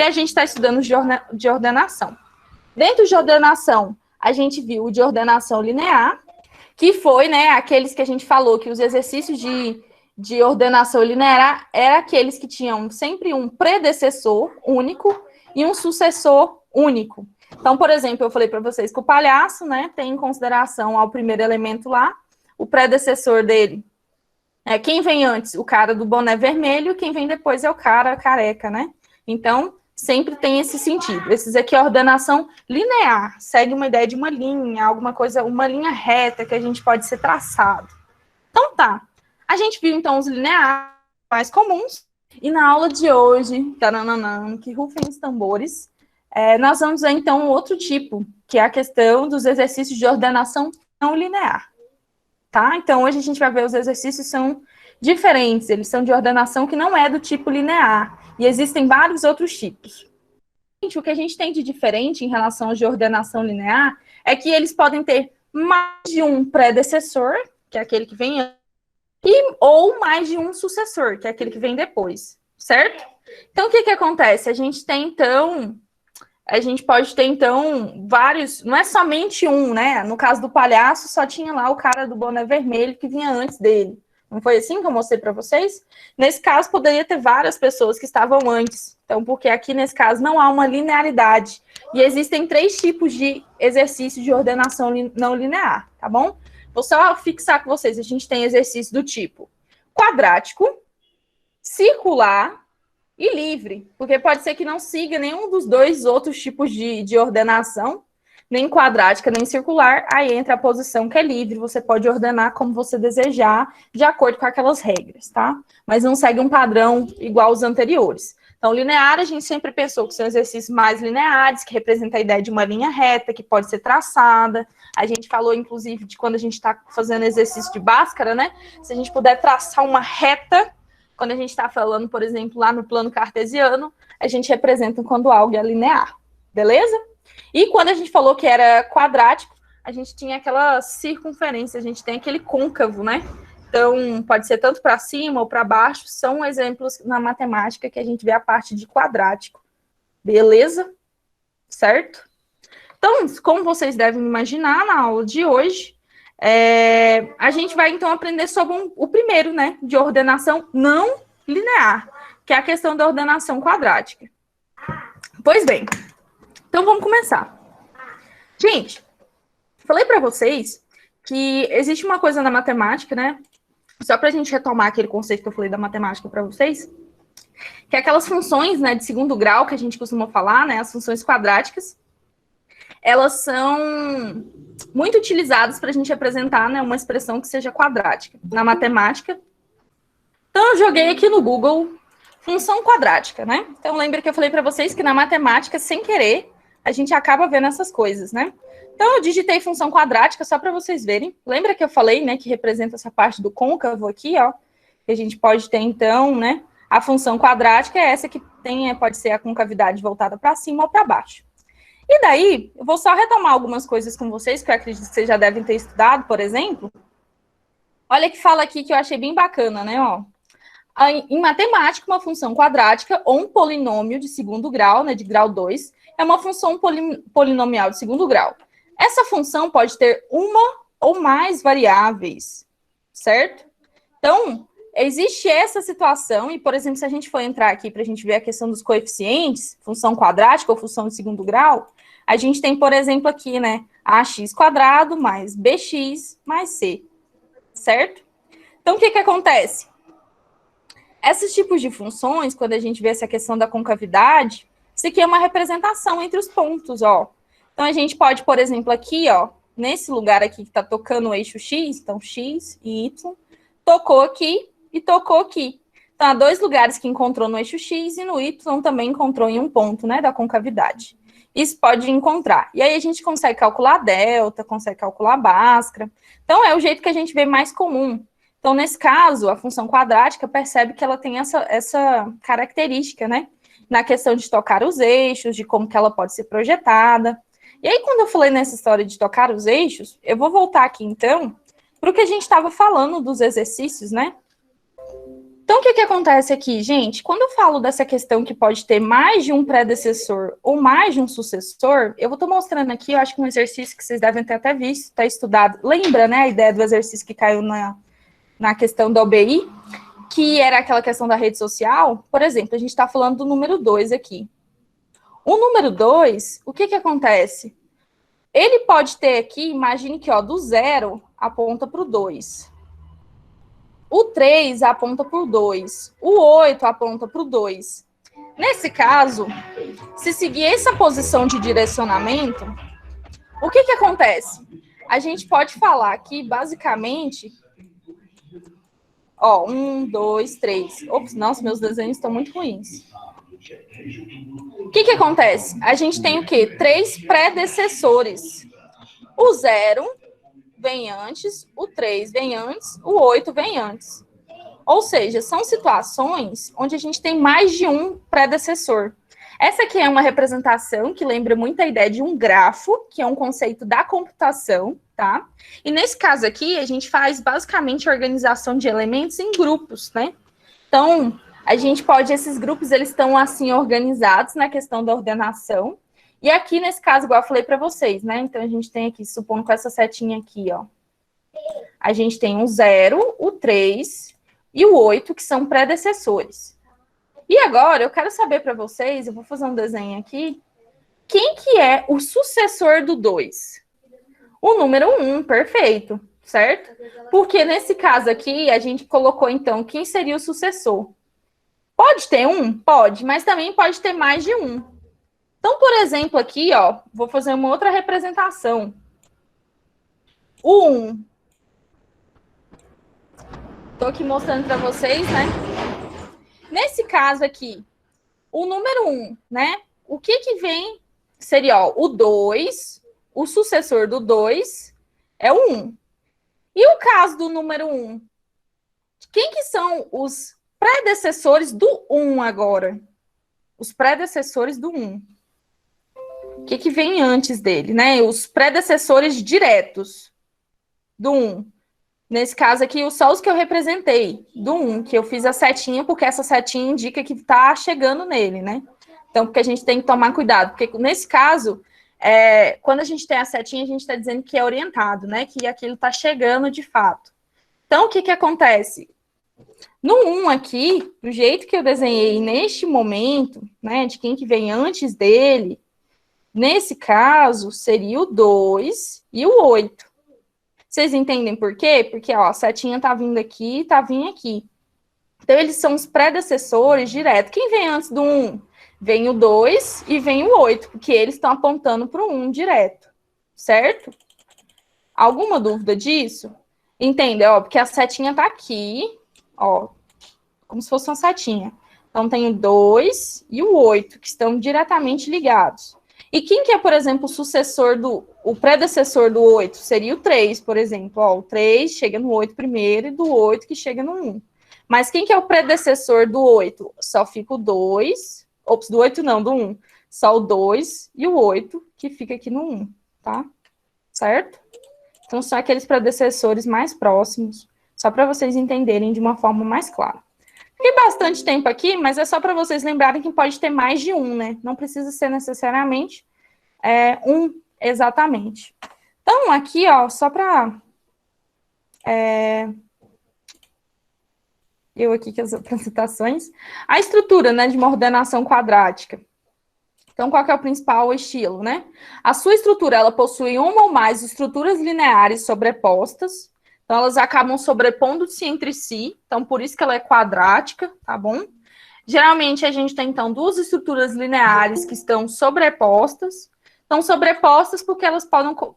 a gente está estudando de ordenação. Dentro de ordenação, a gente viu o de ordenação linear, que foi, né, aqueles que a gente falou que os exercícios de ordenação linear eram aqueles que tinham sempre um predecessor único e um sucessor único. Então, por exemplo, eu falei para vocês que o palhaço, né, tem em consideração ao primeiro elemento lá, o predecessor dele. Quem vem antes? O cara do boné vermelho, quem vem depois é o cara careca, né? Então, sempre tem esse sentido. Esses aqui é a ordenação linear, segue uma ideia de uma linha, alguma coisa, uma linha reta que a gente pode ser traçado. Então tá, a gente viu então os lineares mais comuns, e na aula de hoje, tarananã, que rufem os tambores, nós vamos ver então outro tipo, que é a questão dos exercícios de ordenação não linear. Tá? Então, hoje a gente vai ver os exercícios são diferentes, eles são de ordenação que não é do tipo linear, e existem vários outros tipos. O que a gente tem de diferente em relação aos de ordenação linear é que eles podem ter mais de um predecessor, que é aquele que vem antes, ou mais de um sucessor, que é aquele que vem depois, certo? Então, o que acontece? A gente pode ter, então, vários, não é somente um, né? No caso do palhaço, só tinha lá o cara do boné vermelho que vinha antes dele. Não foi assim que eu mostrei para vocês? Nesse caso, poderia ter várias pessoas que estavam antes. Então, porque aqui, nesse caso, não há uma linearidade. E existem 3 tipos de exercício de ordenação não linear, tá bom? Vou só fixar com vocês. A gente tem exercício do tipo quadrático, circular e livre, porque pode ser que não siga nenhum dos dois outros tipos de ordenação, nem quadrática, nem circular, aí entra a posição que é livre, você pode ordenar como você desejar, de acordo com aquelas regras, tá? Mas não segue um padrão igual aos anteriores. Então, linear, a gente sempre pensou que são exercícios mais lineares, que representa a ideia de uma linha reta, que pode ser traçada. A gente falou, inclusive, de quando a gente está fazendo exercício de Bhaskara, né? Se a gente puder traçar uma reta, quando a gente está falando, por exemplo, lá no plano cartesiano, a gente representa quando algo é linear, beleza? E quando a gente falou que era quadrático, a gente tinha aquela circunferência, a gente tem aquele côncavo, né? Então, pode ser tanto para cima ou para baixo, são exemplos na matemática que a gente vê a parte de quadrático, beleza? Certo? Então, como vocês devem imaginar, na aula de hoje, a gente vai, então, aprender sobre o primeiro, né, de ordenação não linear, que é a questão da ordenação quadrática. Pois bem, então vamos começar. Gente, falei para vocês que existe uma coisa na matemática, né, só para a gente retomar aquele conceito que eu falei da matemática para vocês, que é aquelas funções, né, de segundo grau que a gente costuma falar, né, as funções quadráticas, elas são muito utilizadas para a gente representar, né, uma expressão que seja quadrática na matemática. Então, eu joguei aqui no Google função quadrática, né? Então, lembra que eu falei para vocês que na matemática, sem querer, a gente acaba vendo essas coisas, né? Então, eu digitei função quadrática só para vocês verem. Lembra que eu falei, né, que representa essa parte do côncavo aqui, ó? Que a gente pode ter, então, né? A função quadrática é essa que tem, pode ser a concavidade voltada para cima ou para baixo. E daí, eu vou só retomar algumas coisas com vocês, que eu acredito que vocês já devem ter estudado, por exemplo. Olha que fala aqui que eu achei bem bacana, né? Ó. Em matemática, uma função quadrática ou um polinômio de segundo grau, né, de grau 2, é uma função polinomial de segundo grau. Essa função pode ter uma ou mais variáveis, certo? Então, existe essa situação, e, por exemplo, se a gente for entrar aqui para a gente ver a questão dos coeficientes, função quadrática ou função de segundo grau, a gente tem, por exemplo, aqui, né, ax quadrado mais bx mais c, certo? Então, o que acontece? Esses tipos de funções, quando a gente vê essa questão da concavidade, isso aqui é uma representação entre os pontos, ó. Então, a gente pode, por exemplo, aqui, ó, nesse lugar aqui que está tocando o eixo x, então x e y, tocou aqui e tocou aqui. Então, há 2 lugares que encontrou no eixo x e no y também encontrou em um ponto, né, da concavidade. Isso pode encontrar. E aí a gente consegue calcular a delta, consegue calcular a Bhaskara. Então, é o jeito que a gente vê mais comum. Então, nesse caso, a função quadrática percebe que ela tem essa característica, né? Na questão de tocar os eixos, de como que ela pode ser projetada. E aí, quando eu falei nessa história de tocar os eixos, eu vou voltar aqui, então, para o que a gente estava falando dos exercícios, né? Então, o que acontece aqui, gente? Quando eu falo dessa questão que pode ter mais de um predecessor ou mais de um sucessor, eu vou estar mostrando aqui, eu acho que um exercício que vocês devem ter até visto, está estudado. Lembra, né, a ideia do exercício que caiu na questão da OBI, que era aquela questão da rede social? Por exemplo, a gente está falando do número 2 aqui. O número 2, o que acontece? Ele pode ter aqui, imagine que, ó, do 0 aponta para o 2. O 3 aponta para o 2. O 8 aponta para o 2. Nesse caso, se seguir essa posição de direcionamento, o que acontece? A gente pode falar aqui, basicamente, ó, 1, 2, 3. Ops, nossa, meus desenhos estão muito ruins. O que acontece? A gente tem o quê? 3 predecessores. O 0 vem antes, o 3 vem antes, o 8 vem antes. Ou seja, são situações onde a gente tem mais de um predecessor. Essa aqui é uma representação que lembra muito a ideia de um grafo, que é um conceito da computação, tá? E nesse caso aqui, a gente faz basicamente a organização de elementos em grupos, né? Então, a gente pode, esses grupos, eles estão assim organizados na questão da ordenação. E aqui, nesse caso, igual eu falei para vocês, né? Então, a gente tem aqui, supondo com essa setinha aqui, ó. A gente tem o 0, o 3 e o 8, que são predecessores. E agora, eu quero saber para vocês, eu vou fazer um desenho aqui, quem que é o sucessor do 2? O número 1, perfeito, certo? Porque nesse caso aqui, a gente colocou, então, quem seria o sucessor? Pode ter um? Pode, mas também pode ter mais de um. Então, por exemplo, aqui, ó, vou fazer uma outra representação. O 1. Estou aqui mostrando para vocês, né? Nesse caso aqui, o número 1, né? O que vem seria, ó, o 2, o sucessor do 2 é o 1. E o caso do número 1? Quem que são os predecessores do 1 agora? Os predecessores do 1. O que vem antes dele, né? Os predecessores diretos do 1. Nesse caso aqui, só os que eu representei, do 1, que eu fiz a setinha, porque essa setinha indica que está chegando nele, né? Então, porque a gente tem que tomar cuidado, porque nesse caso, quando a gente tem a setinha, a gente está dizendo que é orientado, né? Que aquilo está chegando de fato. Então, o que acontece? No 1 aqui, do jeito que eu desenhei neste momento, né? De quem que vem antes dele, nesse caso, seria o 2 e o 8. Vocês entendem por quê? Porque, ó, a setinha tá vindo aqui, tá vindo aqui. Então, eles são os predecessores direto. Quem vem antes do 1? Vem o 2 e vem o 8, porque eles estão apontando para o 1 direto, certo? Alguma dúvida disso? Entendeu? Ó, porque a setinha tá aqui, ó, como se fosse uma setinha. Então, tem o 2 e o 8, que estão diretamente ligados. E quem que é, por exemplo, o predecessor do 8? Seria o 3, por exemplo. Ó, o 3 chega no 8 primeiro e do 8 que chega no 1. Mas quem que é o predecessor do 8? Só fica o 2. Ops, do 8 não, do 1. Só o 2 e o 8 que fica aqui no 1, tá? Certo? Então, são aqueles predecessores mais próximos, só para vocês entenderem de uma forma mais clara. Fiquei bastante tempo aqui, mas é só para vocês lembrarem que pode ter mais de um, né? Não precisa ser necessariamente um exatamente. Então, aqui, ó, só para... eu aqui com as apresentações. A estrutura, né, de uma ordenação quadrática. Então, qual que é o principal estilo, né? A sua estrutura, ela possui uma ou mais estruturas lineares sobrepostas. Então, elas acabam sobrepondo-se entre si. Então, por isso que ela é quadrática, tá bom? Geralmente, a gente tem, então, duas estruturas lineares que estão sobrepostas. Estão sobrepostas porque elas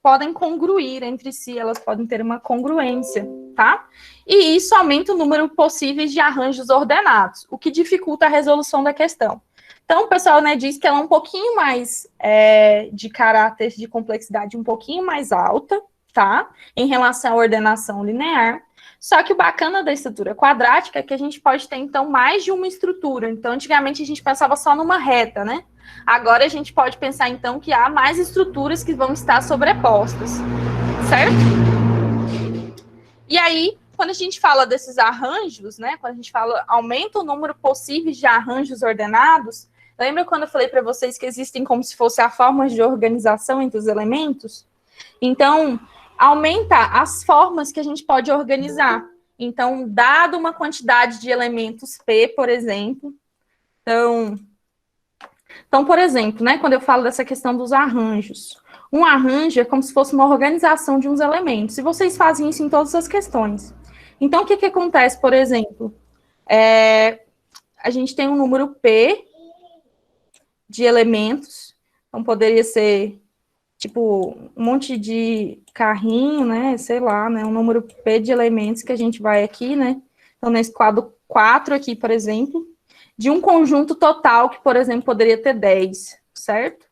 podem congruir entre si, elas podem ter uma congruência, tá? E isso aumenta o número possíveis de arranjos ordenados, o que dificulta a resolução da questão. Então, o pessoal, né, diz que ela é um pouquinho mais de caráter de complexidade um pouquinho mais alta, tá? Em relação à ordenação linear. Só que o bacana da estrutura quadrática é que a gente pode ter, então, mais de uma estrutura. Então, antigamente, a gente pensava só numa reta, né? Agora, a gente pode pensar, então, que há mais estruturas que vão estar sobrepostas, certo? E aí, quando a gente fala desses arranjos, né? Quando a gente fala aumenta o número possível de arranjos ordenados, lembra quando eu falei para vocês que existem como se fosse a forma de organização entre os elementos? Então, aumenta as formas que a gente pode organizar. Então, dado uma quantidade de elementos P, por exemplo, então, por exemplo, né, quando eu falo dessa questão dos arranjos, um arranjo é como se fosse uma organização de uns elementos, e vocês fazem isso em todas as questões. Então, o que acontece, por exemplo? A gente tem um número P de elementos, então poderia ser, tipo, um monte de carrinho, né, sei lá, né, um número P de elementos que a gente vai aqui, né, então nesse quadro 4 aqui, por exemplo, de um conjunto total que, por exemplo, poderia ter 10, certo?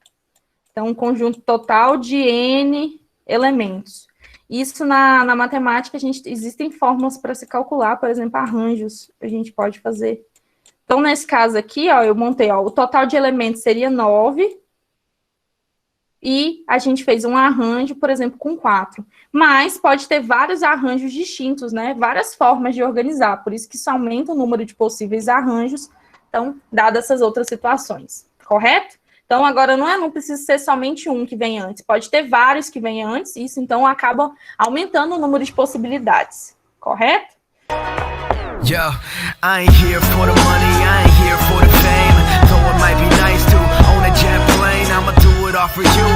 Então, um conjunto total de N elementos. Isso na matemática, existem fórmulas para se calcular, por exemplo, arranjos, a gente pode fazer. Então, nesse caso aqui, ó, eu montei, ó, o total de elementos seria 9, e a gente fez um arranjo, por exemplo, com 4. Mas pode ter vários arranjos distintos, né? Várias formas de organizar, por isso que isso aumenta o número de possíveis arranjos, então, dadas essas outras situações, correto? Então, agora não precisa ser somente um que vem antes, pode ter vários que vêm antes, isso então acaba aumentando o número de possibilidades, correto? Yo, I ain't here for the money, I ain't here for the fame. Though it might be nice to own a jet plane, I'ma do it all for you.